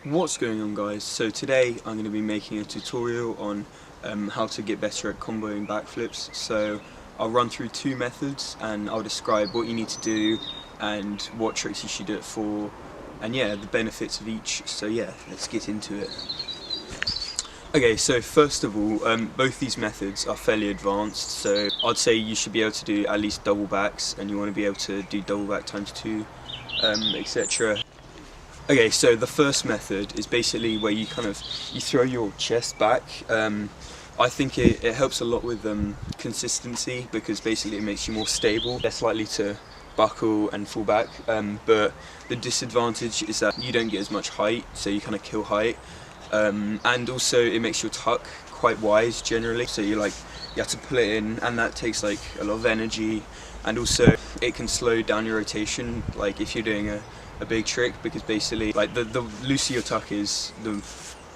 What's going on, guys? So today I'm going to be making a tutorial on how to get better at comboing backflips. So I'll run through two methods and I'll describe what you need to do and what tricks you should do it for, and yeah, the benefits of each. So yeah, let's get into it. Okay, so first of all, both these methods are fairly advanced, so I'd say you should be able to do at least double backs, and you want to be able to do double back times 2, etc. Okay, so the first method is basically where you you throw your chest back. I think it helps a lot with consistency, because basically it makes you more stable, less likely to buckle and fall back. But the disadvantage is that you don't get as much height, so you kind of kill height. And also it makes your tuck quite wide generally, so you have to pull it in, and that takes like a lot of energy, and also it can slow down your rotation, like if you're doing a big trick, because basically like the looser your tuck is, the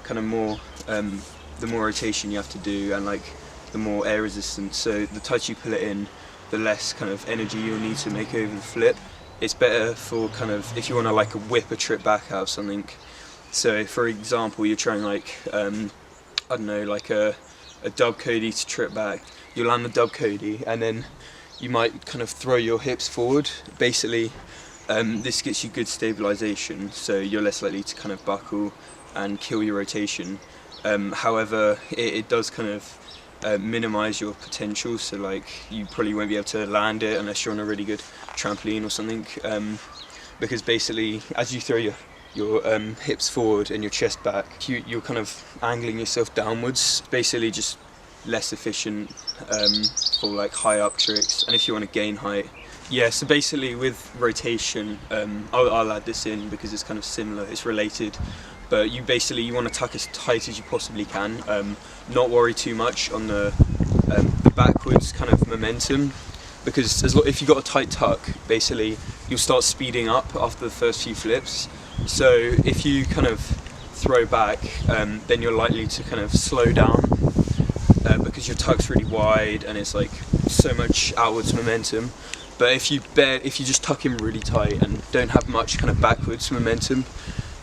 kind of more the more rotation you have to do, and like the more air resistance. So the tighter you pull it in, the less kind of energy you'll need to make over the flip. It's better for kind of if you want to like whip a trip back out of something. So for example, you're trying like I don't know, like a dub Cody to trip back. You land the dub Cody and then you might kind of throw your hips forward. Basically this gets you good stabilization, so you're less likely to kind of buckle and kill your rotation. However, it does kind of minimize your potential, so like you probably won't be able to land it unless you're on a really good trampoline or something, because basically as you throw your hips forward and your chest back, you're kind of angling yourself downwards. Basically just less efficient for like high up tricks, and if you want to gain height. Yeah, so basically with rotation, I'll add this in because it's kind of similar, it's related, but you want to tuck as tight as you possibly can, not worry too much on the backwards kind of momentum, because if you've got a tight tuck, basically you'll start speeding up after the first few flips. So if you kind of throw back, then you're likely to kind of slow down, because your tuck's really wide and it's like so much outwards momentum. But if you just tuck in really tight and don't have much kind of backwards momentum,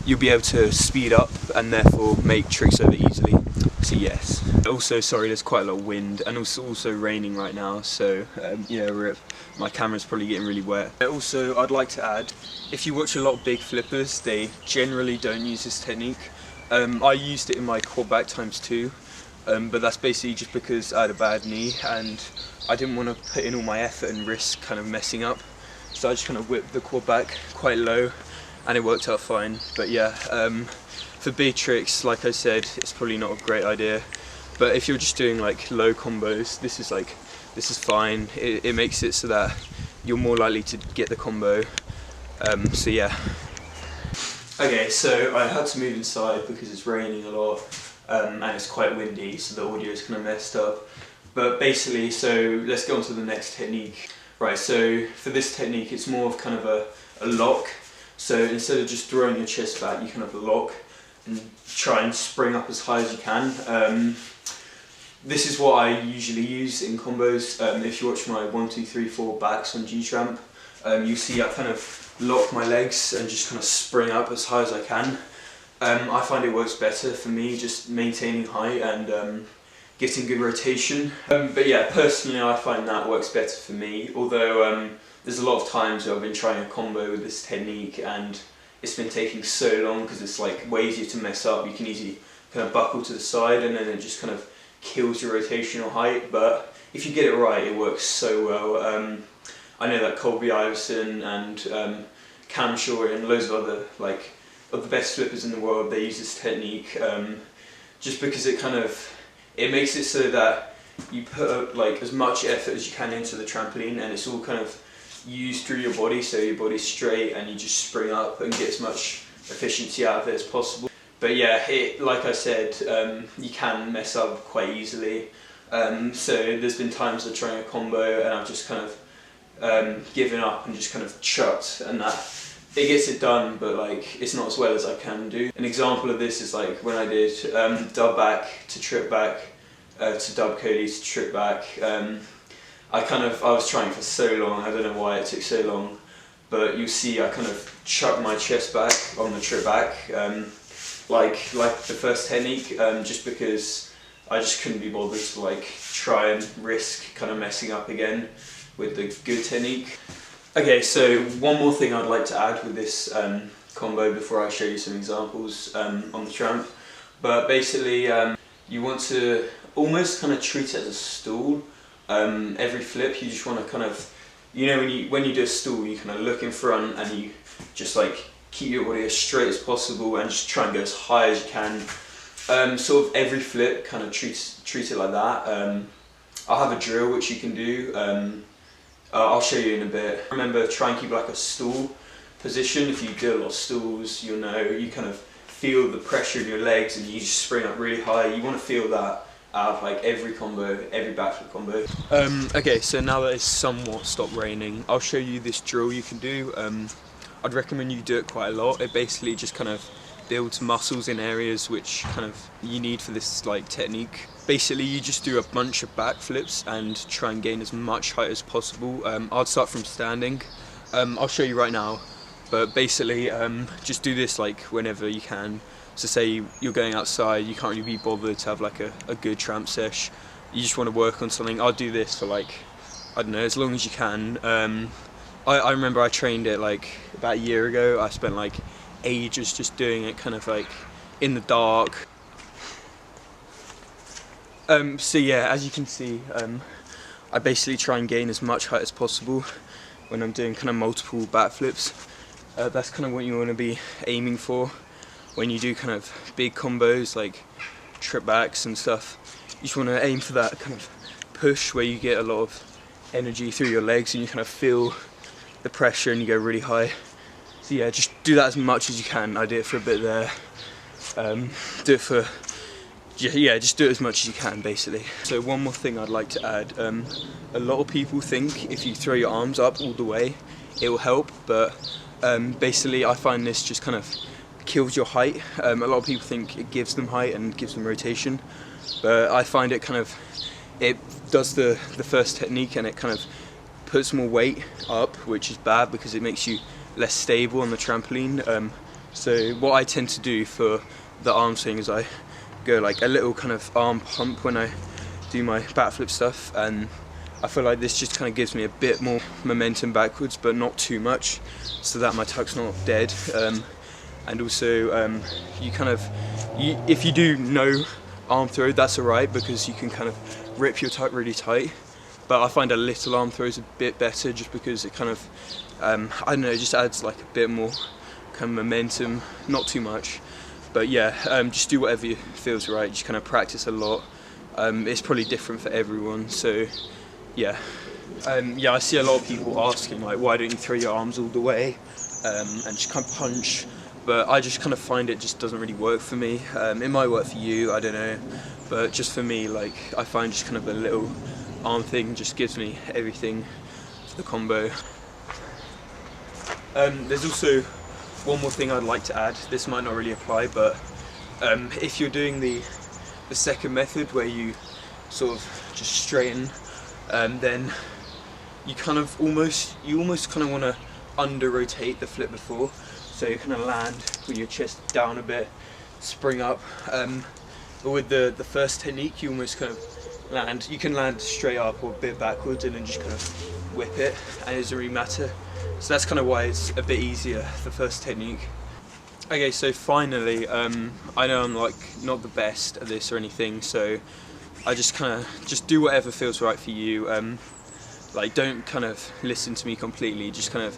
you'll be able to speed up and therefore make tricks over easily. So yes. Also, sorry, there's quite a lot of wind, and also raining right now, so yeah, rip. My camera's probably getting really wet. Also, I'd like to add, if you watch a lot of big flippers, they generally don't use this technique. I used it in my quad back times 2, but that's basically just because I had a bad knee and I didn't want to put in all my effort and risk kind of messing up. So I just kind of whipped the quad back quite low and it worked out fine. But yeah, for big tricks, like I said, it's probably not a great idea. But if you're just doing like low combos, this is fine. It makes it so that you're more likely to get the combo. So yeah. Okay, so I had to move inside because it's raining a lot, and it's quite windy, so the audio is kind of messed up. But basically, so let's go on to the next technique. Right, so for this technique, it's more of kind of a lock. So instead of just throwing your chest back, you kind of lock and try and spring up as high as you can. This is what I usually use in combos. If you watch my 1, 2, 3, 4 backs on G-Tramp, you see I kind of lock my legs and just kind of spring up as high as I can. I find it works better for me, just maintaining height and getting good rotation. But yeah, personally I find that works better for me, although there's a lot of times where I've been trying a combo with this technique and it's been taking so long because it's like way easier to mess up. You can easily kind of buckle to the side and then it just kind of kills your rotational height. But if you get it right, it works so well. I know that Colby Iverson and Cam Shore and loads of other of the best flippers in the world, they use this technique just because it makes it so that you put like as much effort as you can into the trampoline, and it's all kind of used through your body, so your body's straight and you just spring up and get as much efficiency out of it as possible. But yeah, like I said, you can mess up quite easily. So there's been times of trying a combo and I've just kind of given up and just kind of chucked, and that it gets it done, but like it's not as well as I can do. An example of this is like when I did dub back to trip back to dub Cody to trip back. I was trying for so long, I don't know why it took so long, but you see I kind of chucked my chest back on the trip back, like the first technique, just because I just couldn't be bothered to like try and risk kind of messing up again with the good technique. Okay, so one more thing I'd like to add with this combo before I show you some examples on the tramp. But basically, you want to almost kind of treat it as a stool. Every flip, you just want to kind of, you know, when you do a stool, you kind of look in front and you just like keep your body as straight as possible and just try and go as high as you can. Sort of every flip, kind of treat it like that. I'll have a drill which you can do. I'll show you in a bit. Remember, try and keep like a stool position. If you do a lot of stools, you'll know you kind of feel the pressure in your legs and you just spring up really high. You want to feel that out of like every combo, every backflip combo. Okay, so now that it's somewhat stopped raining, I'll show you this drill you can do. I'd recommend you do it quite a lot. It basically just kind of builds muscles in areas which kind of you need for this like technique. Basically, you just do a bunch of backflips and try and gain as much height as possible. I'll start from standing. I'll show you right now, but basically just do this like whenever you can. So say you're going outside, you can't really be bothered to have like a good tramp sesh, you just want to work on something. I'll do this for like, I don't know, as long as you can. I remember I trained it like about a year ago. I spent like ages just doing it kind of like in the dark. So yeah, as you can see, I basically try and gain as much height as possible when I'm doing kind of multiple backflips. That's kind of what you want to be aiming for when you do kind of big combos like trip backs and stuff. You just want to aim for that kind of push where you get a lot of energy through your legs and you kind of feel the pressure and you go really high. So yeah, just do that as much as you can. I did it for a bit there. Do it for, yeah, just do it as much as you can basically. So one more thing I'd like to add. A lot of people think if you throw your arms up all the way, it will help, but basically I find this just kind of kills your height. A lot of people think it gives them height and gives them rotation, but I find it kind of, it does the first technique and it kind of puts more weight up, which is bad because it makes you less stable on the trampoline. So what I tend to do for the arm swing is I go like a little kind of arm pump when I do my backflip stuff, and I feel like this just kind of gives me a bit more momentum backwards, but not too much, so that my tuck's not dead. And also you kind of, if you do no arm throw, that's alright because you can kind of rip your tuck really tight, but I find a little arm throw is a bit better just because it kind of, I don't know, it just adds like a bit more kind of momentum, not too much. But yeah, just do whatever feels right, just kind of practice a lot. It's probably different for everyone, so yeah. Yeah, I see a lot of people asking like, why don't you throw your arms all the way and just kind of punch, but I just kind of find it just doesn't really work for me. It might work for you, I don't know, but just for me, like, I find just kind of a little arm thing just gives me everything for the combo. There's also one more thing I'd like to add. This might not really apply, but if you're doing the second method where you sort of just straighten, then you almost kind of want to under rotate the flip before, so you kind of land with your chest down a bit, spring up. But with the first technique, you almost kind of land. You can land straight up or a bit backwards and then just kind of whip it, and it doesn't really matter. So that's kind of why it's a bit easier, the first technique. Okay, so finally, I know I'm like not the best at this or anything, so I just kind of just do whatever feels right for you. Like, don't kind of listen to me completely, just kind of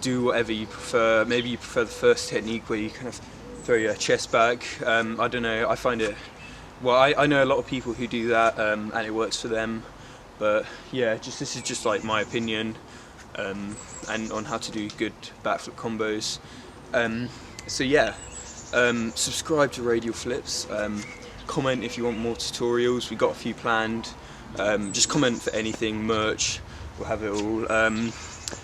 do whatever you prefer. Maybe you prefer the first technique where you kind of throw your chest back. I don't know, I find it, well, I know a lot of people who do that and it works for them, but yeah, this is just like my opinion and on how to do good backflip combos. So yeah, subscribe to Radial Flipz, comment if you want more tutorials, we got a few planned, just comment for anything, merch, we'll have it all.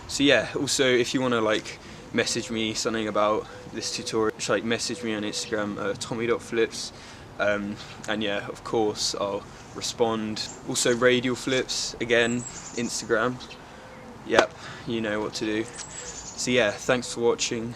So yeah, also if you want to like message me something about this tutorial, just like message me on Instagram, tommy.flips, and yeah, of course I'll respond. Also Radial Flipz, again, Instagram, yep, you know what to do. So yeah, thanks for watching.